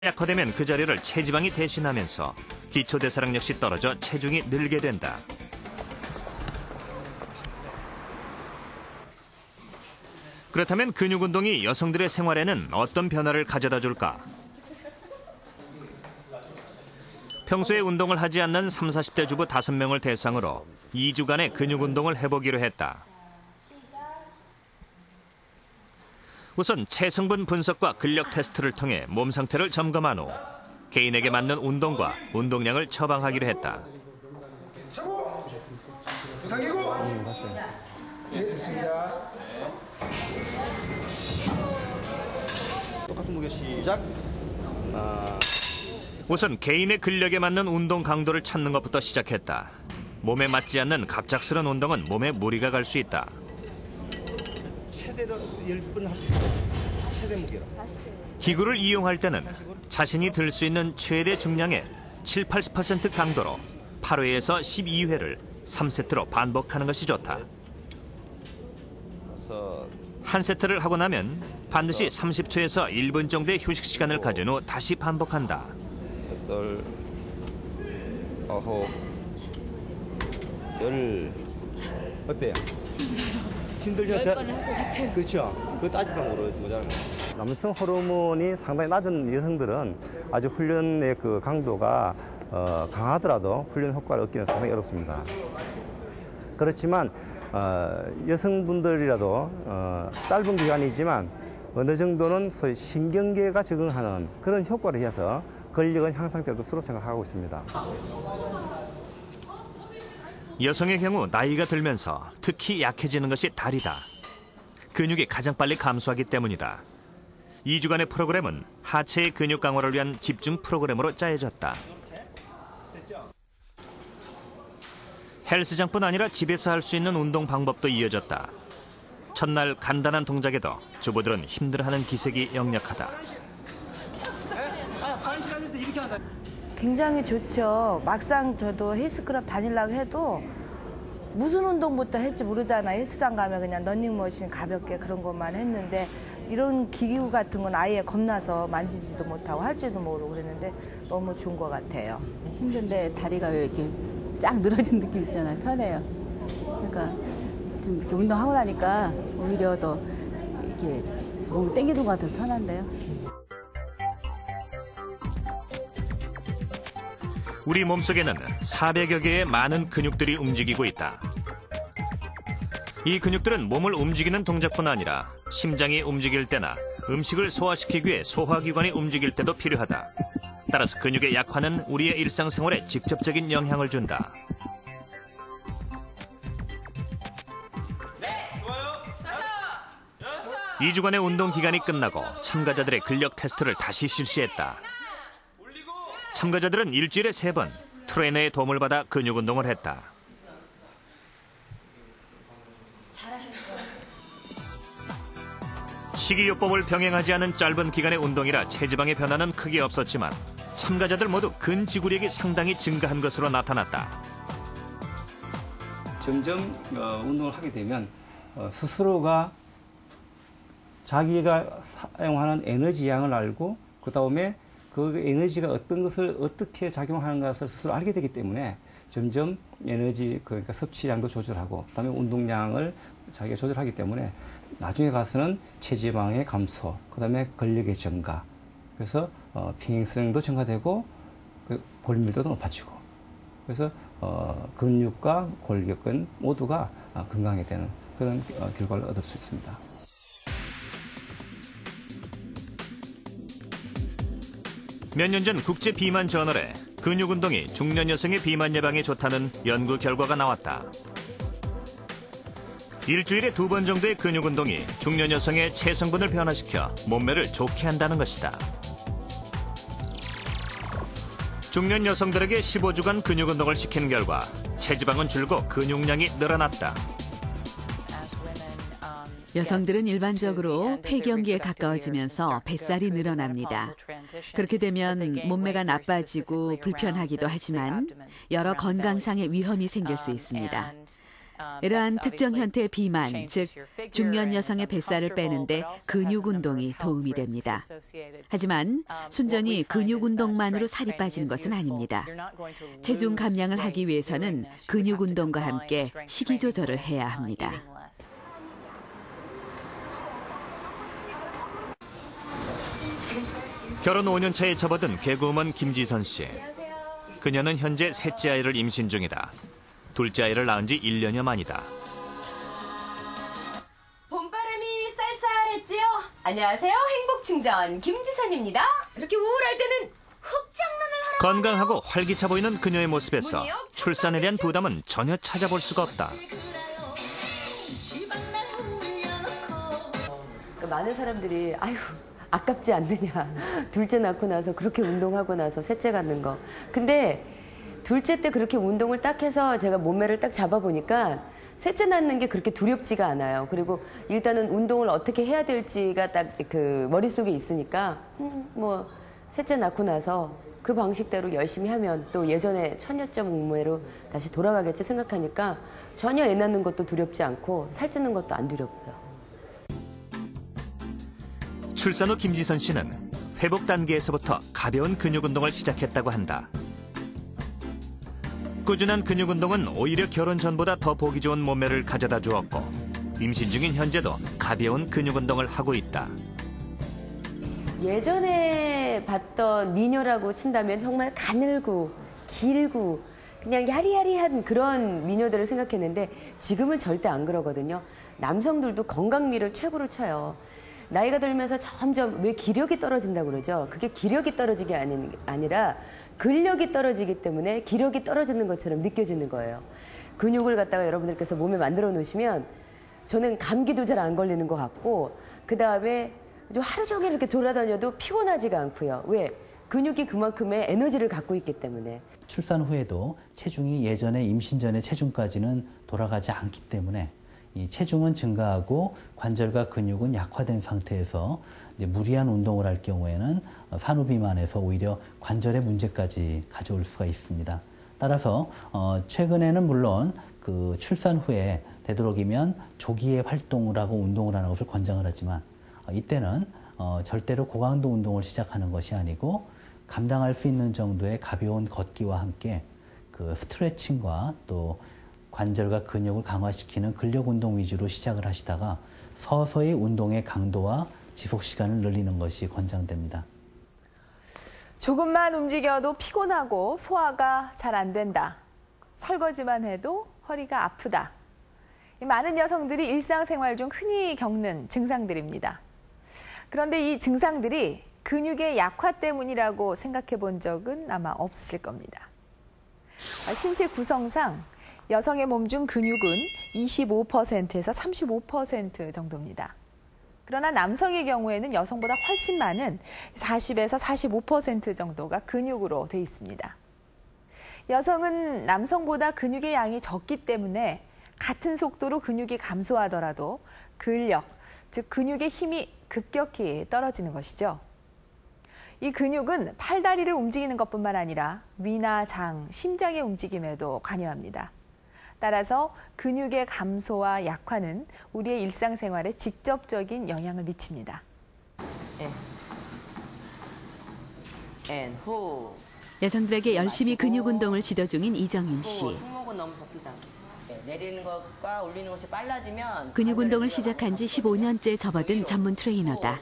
약화되면 그 자리를 체지방이 대신하면서 기초대사량 역시 떨어져 체중이 늘게 된다. 그렇다면 근육운동이 여성들의 생활에는 어떤 변화를 가져다 줄까? 평소에 운동을 하지 않는 30, 40대 주부 5명을 대상으로 2주간의 근육운동을 해보기로 했다. 우선 체성분 분석과 근력 테스트를 통해 몸 상태를 점검한 후 개인에게 맞는 운동과 운동량을 처방하기로 했다. 차고! 당기고! 예, 됐습니다. 똑같은 무게 시작. 우선 개인의 근력에 맞는 운동 강도를 찾는 것부터 시작했다. 몸에 맞지 않는 갑작스런 운동은 몸에 무리가 갈 수 있다. 최대로 10번 할 수 있어요. 최대 무게로. 기구를 이용할 때는 자신이 들 수 있는 최대 중량의 7, 80% 강도로 8회에서 12회를 3세트로 반복하는 것이 좋다. 한 세트를 하고 나면 반드시 30초에서 1분 정도의 휴식 시간을 가진 후 다시 반복한다. 여덟, 아홉, 열. 어때요? 힘들죠? 10번을 할 것 같아요. 그렇죠. 그 따지방으로 모자라는 남성 호르몬이 상당히 낮은 여성들은 아주 훈련의 그 강도가 강하더라도 훈련 효과를 얻기는 상당히 어렵습니다. 그렇지만 여성분들이라도 짧은 기간이지만 어느 정도는 소위 신경계가 적응하는 그런 효과를 해서 근력은 향상될 것으로 생각하고 있습니다. 여성의 경우 나이가 들면서 특히 약해지는 것이 다리다. 근육이 가장 빨리 감소하기 때문이다. 2주간의 프로그램은 하체의 근육 강화를 위한 집중 프로그램으로 짜여졌다. 헬스장뿐 아니라 집에서 할 수 있는 운동 방법도 이어졌다. 첫날 간단한 동작에도 주부들은 힘들어하는 기색이 역력하다. 굉장히 좋죠. 막상 저도 헬스클럽 다니려고 해도 무슨 운동부터 할지 모르잖아요. 헬스장 가면 그냥 러닝머신 가볍게 그런 것만 했는데 이런 기구 같은 건 아예 겁나서 만지지도 못하고 할지도 모르고 그랬는데 너무 좋은 것 같아요. 힘든데 다리가 왜 이렇게 쫙 늘어진 느낌 있잖아요. 편해요. 그러니까 좀 이렇게 운동하고 나니까 오히려 더 이렇게 몸을 당기는 것 같아서 편한데요. 우리 몸속에는 400여 개의 많은 근육들이 움직이고 있다. 이 근육들은 몸을 움직이는 동작뿐 아니라 심장이 움직일 때나 음식을 소화시키기 위해 소화기관이 움직일 때도 필요하다. 따라서 근육의 약화는 우리의 일상생활에 직접적인 영향을 준다. 네, 좋아요. 2주간의 운동 기간이 끝나고 참가자들의 근력 테스트를 다시 실시했다. 참가자들은 일주일에 3번 트레이너의 도움을 받아 근육 운동을 했다. 식이요법을 병행하지 않은 짧은 기간의 운동이라 체지방의 변화는 크게 없었지만 참가자들 모두 근지구력이 상당히 증가한 것으로 나타났다. 점점 운동을 하게 되면 스스로가 자기가 사용하는 에너지 양을 알고 그다음에 그 에너지가 어떤 것을 어떻게 작용하는 것을 스스로 알게 되기 때문에 점점 에너지 그러니까 섭취량도 조절하고 그다음에 운동량을 자기가 조절하기 때문에 나중에 가서는 체지방의 감소, 그다음에 근력의 증가, 그래서 평행성도 증가되고 골밀도도 높아지고, 그래서 근육과 골격근 모두가 건강하게 되는 그런 결과를 얻을 수 있습니다. 몇 년 전 국제 비만 저널에 근육 운동이 중년 여성의 비만 예방에 좋다는 연구 결과가 나왔다. 일주일에 2번 정도의 근육 운동이 중년 여성의 체성분을 변화시켜 몸매를 좋게 한다는 것이다. 중년 여성들에게 15주간 근육 운동을 시키는 결과 체지방은 줄고 근육량이 늘어났다. 여성들은 일반적으로 폐경기에 가까워지면서 뱃살이 늘어납니다. 그렇게 되면 몸매가 나빠지고 불편하기도 하지만 여러 건강상의 위험이 생길 수 있습니다. 이러한 특정 형태의 비만, 즉 중년 여성의 뱃살을 빼는데 근육 운동이 도움이 됩니다. 하지만 순전히 근육 운동만으로 살이 빠지는 것은 아닙니다. 체중 감량을 하기 위해서는 근육 운동과 함께 식이 조절을 해야 합니다. 결혼 5년 차에 접어든 개그우먼 김지선 씨. 그녀는 현재 셋째 아이를 임신 중이다. 둘째 아이를 낳은 지 1년여 만이다. 봄바람이 쌀쌀했지요? 안녕하세요. 행복충전 김지선입니다. 그렇게 우울할 때는 흙장난을 하러 건강하고 활기차 보이는 그녀의 모습에서 출산에 대한 부담은 전혀 찾아볼 수가 없다. 많은 사람들이 아휴 아깝지 않느냐. 둘째 낳고 나서 그렇게 운동하고 나서 셋째 갖는 거. 근데 둘째 때 그렇게 운동을 딱 해서 제가 몸매를 딱 잡아보니까 셋째 낳는 게 그렇게 두렵지가 않아요. 그리고 일단은 운동을 어떻게 해야 될지가 딱 그 머릿속에 있으니까 뭐 셋째 낳고 나서 그 방식대로 열심히 하면 또 예전에 천여점 몸매로 다시 돌아가겠지 생각하니까 전혀 애 낳는 것도 두렵지 않고 살찌는 것도 안 두렵고요. 출산 후 김지선 씨는 회복 단계에서부터 가벼운 근육 운동을 시작했다고 한다. 꾸준한 근육 운동은 오히려 결혼 전보다 더 보기 좋은 몸매를 가져다 주었고 임신 중인 현재도 가벼운 근육 운동을 하고 있다. 예전에 봤던 미녀라고 친다면 정말 가늘고 길고 그냥 야리야리한 그런 미녀들을 생각했는데 지금은 절대 안 그러거든요. 남성들도 건강미를 최고로 쳐요. 나이가 들면서 점점 왜 기력이 떨어진다고 그러죠? 그게 기력이 떨어지게 아니라 근력이 떨어지기 때문에 기력이 떨어지는 것처럼 느껴지는 거예요. 근육을 갖다가 여러분들께서 몸에 만들어 놓으시면 저는 감기도 잘 안 걸리는 것 같고 그다음에 하루 종일 이렇게 돌아다녀도 피곤하지가 않고요. 왜? 근육이 그만큼의 에너지를 갖고 있기 때문에. 출산 후에도 체중이 예전에 임신 전의 체중까지는 돌아가지 않기 때문에 이 체중은 증가하고 관절과 근육은 약화된 상태에서 이제 무리한 운동을 할 경우에는 산후비만에서 오히려 관절에 문제까지 가져올 수가 있습니다. 따라서 최근에는 물론 그 출산 후에 되도록이면 조기에 활동을 하고 운동을 하는 것을 권장을 하지만 이때는 절대로 고강도 운동을 시작하는 것이 아니고 감당할 수 있는 정도의 가벼운 걷기와 함께 그 스트레칭과 또 관절과 근육을 강화시키는 근력 운동 위주로 시작을 하시다가 서서히 운동의 강도와 지속 시간을 늘리는 것이 권장됩니다. 조금만 움직여도 피곤하고 소화가 잘 안 된다. 설거지만 해도 허리가 아프다. 많은 여성들이 일상생활 중 흔히 겪는 증상들입니다. 그런데 이 증상들이 근육의 약화 때문이라고 생각해 본 적은 아마 없으실 겁니다. 신체 구성상 여성의 몸 중 근육은 25%에서 35% 정도입니다. 그러나 남성의 경우에는 여성보다 훨씬 많은 40에서 45% 정도가 근육으로 돼 있습니다. 여성은 남성보다 근육의 양이 적기 때문에 같은 속도로 근육이 감소하더라도 근력, 즉 근육의 힘이 급격히 떨어지는 것이죠. 이 근육은 팔다리를 움직이는 것뿐만 아니라 위나 장, 심장의 움직임에도 관여합니다. 따라서 근육의 감소와 약화는 우리의 일상생활에 직접적인 영향을 미칩니다. 여성들에게 열심히 근육 운동을 지도 중인 이정임 씨. 승모근 너무 덮이지 않게. 내리는 것과 올리는 것이 빨라지면 근육 운동을 시작한 지 15년째 접어든 전문 트레이너다.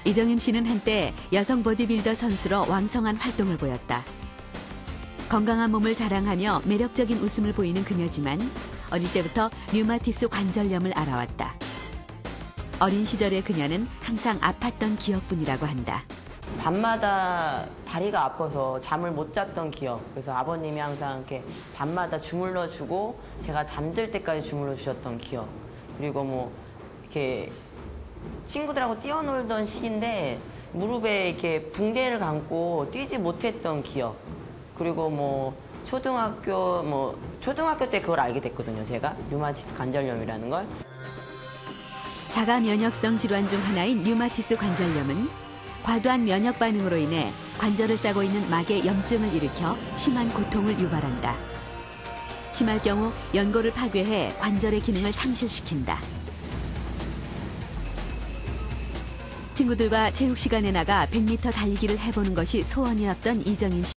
이정임 씨는 한때 여성 보디빌더 선수로 왕성한 활동을 보였다. 건강한 몸을 자랑하며 매력적인 웃음을 보이는 그녀지만 어릴 때부터 류마티스 관절염을 앓아왔다. 어린 시절의 그녀는 항상 아팠던 기억뿐이라고 한다. 밤마다 다리가 아파서 잠을 못 잤던 기억. 그래서 아버님이 항상 이렇게 밤마다 주물러 주고 제가 잠들 때까지 주물러 주셨던 기억. 그리고 뭐 이렇게 친구들하고 뛰어놀던 시기인데 무릎에 이렇게 붕대를 감고 뛰지 못했던 기억. 그리고 뭐 초등학교 때 그걸 알게 됐거든요. 제가 류마티스 관절염이라는 걸. 자가 면역성 질환 중 하나인 류마티스 관절염은 과도한 면역 반응으로 인해 관절을 싸고 있는 막에 염증을 일으켜 심한 고통을 유발한다. 심할 경우 연골을 파괴해 관절의 기능을 상실시킨다. 친구들과 체육 시간에 나가 100m 달리기를 해보는 것이 소원이었던 이정임 씨.